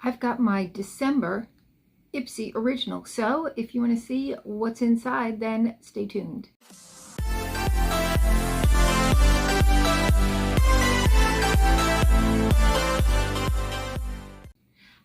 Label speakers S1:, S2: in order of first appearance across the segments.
S1: I've got my December Ipsy original. So if you want to see what's inside, then stay tuned.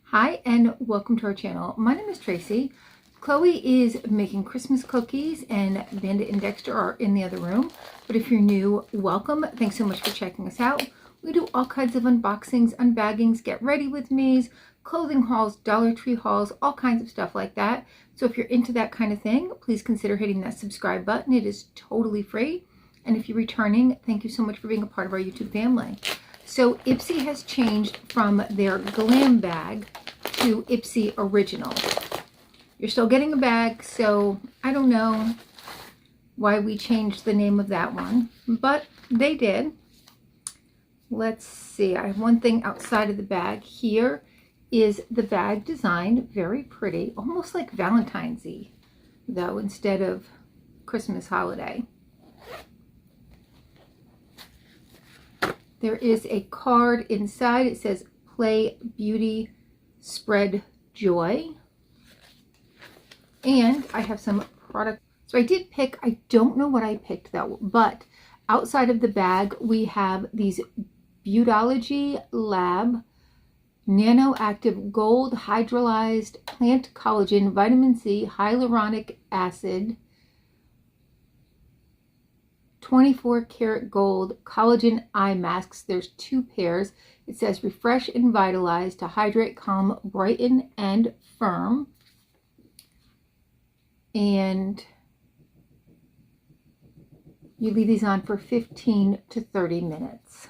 S1: Hi and welcome to our channel. My name is Tracy. Chloe is making Christmas cookies and Bandit and Dexter are in the other room. But if you're new, welcome. Thanks so much for checking us out. We do all kinds of unboxings, unbaggings, get ready with me's, clothing hauls, Dollar Tree hauls, all kinds of stuff like that. So if you're into that kind of thing, please consider hitting that subscribe button. It is totally free. And if you're returning, thank you so much for being a part of our YouTube family. So Ipsy has changed from their Glam Bag to Ipsy Original. You're still getting a bag, so I don't know why we changed the name of that one, but they did. Let's see, I have one thing outside of the bag. Here is the bag design, very pretty, almost like Valentine's-y, though, instead of Christmas holiday. There is a card inside. It says, "Play Beauty, Spread Joy." And I have some product. So I did pick, I don't know what I picked though, but outside of the bag, we have these Beautology Lab Nano Active Gold Hydrolyzed Plant Collagen Vitamin C Hyaluronic Acid 24 karat gold collagen eye masks. There's 2 pairs. It says refresh and vitalize to hydrate, calm, brighten, and firm. And you leave these on for 15 to 30 minutes.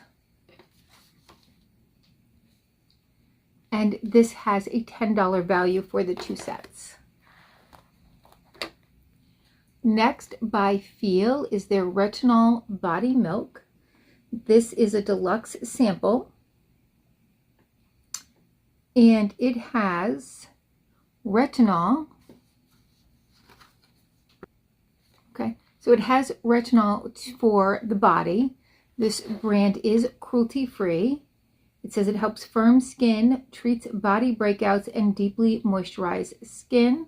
S1: And this has a $10 value for the 2 sets. Next, by Feel, is their Retinol Body Milk. This is a deluxe sample. And it has retinol. Okay, so it has retinol for the body. This brand is cruelty-free. It says it helps firm skin, treats body breakouts, and deeply moisturize skin.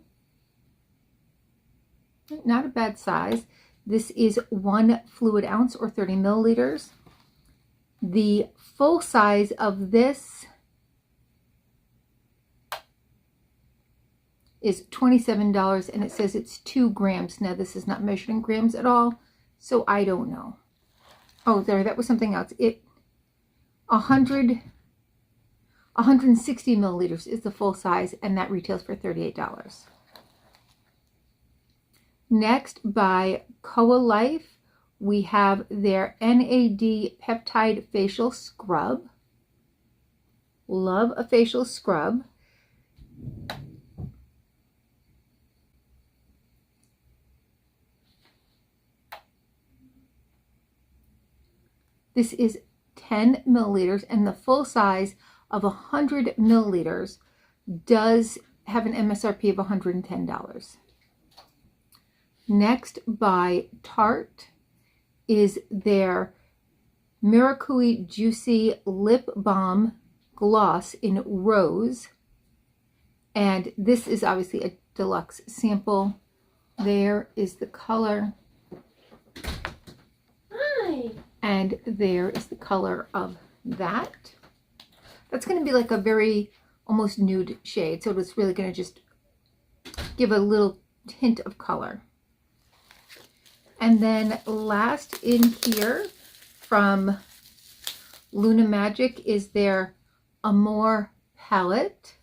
S1: Not a bad size. This is 1 fluid ounce or 30 milliliters. The full size of this is $27, and it says it's 2 grams. Now this is not measured in grams at all, so I don't know. Oh, there, that was something else. 160 milliliters is the full size, and that retails for $38. Next, by Koa Life, we have their NAD Peptide Facial Scrub. Love a facial scrub. This is 10 milliliters, and the full size of 100 milliliters does have an MSRP of $110. Next, by Tarte, is their Miracle Juicy Lip Balm Gloss in Rose. And this is obviously a deluxe sample. There is the color. And there is the color of that. That's going to be like a very almost nude shade. So it's really going to just give a little hint of color. And then last in here from Luna Magic is their Amore palette.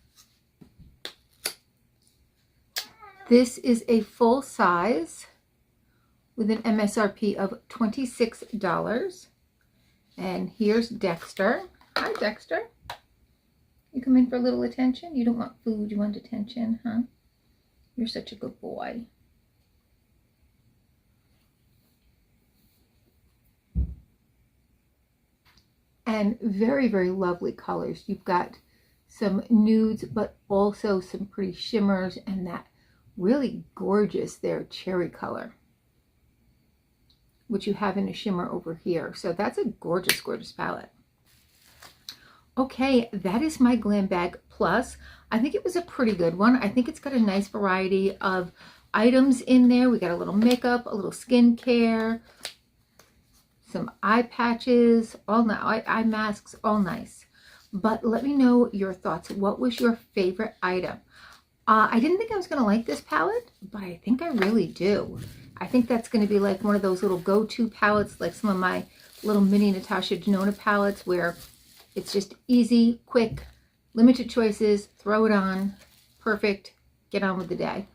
S1: This is a full size with an MSRP of $26. And here's Dexter. Hi, Dexter. You come in for a little attention? You don't want food, you want attention, huh? You're such a good boy. And very, very lovely colors. You've got some nudes, but also some pretty shimmers and that really gorgeous there cherry color, which you have in a shimmer over here. So that's a gorgeous, gorgeous palette. Okay, that is my Glam Bag Plus. I think it was a pretty good one. I think it's got a nice variety of items in there. We got a little makeup, a little skincare, some eye patches, eye masks, all nice. But let me know your thoughts. What was your favorite item? I didn't think I was going to like this palette, but I think I really do. I think that's going to be like one of those little go-to palettes, like some of my little mini Natasha Denona palettes, where it's just easy, quick, limited choices, throw it on, perfect, get on with the day.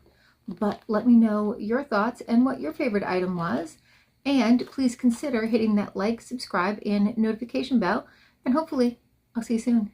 S1: But let me know your thoughts and what your favorite item was. And please consider hitting that like, subscribe, and notification bell. And hopefully I'll see you soon.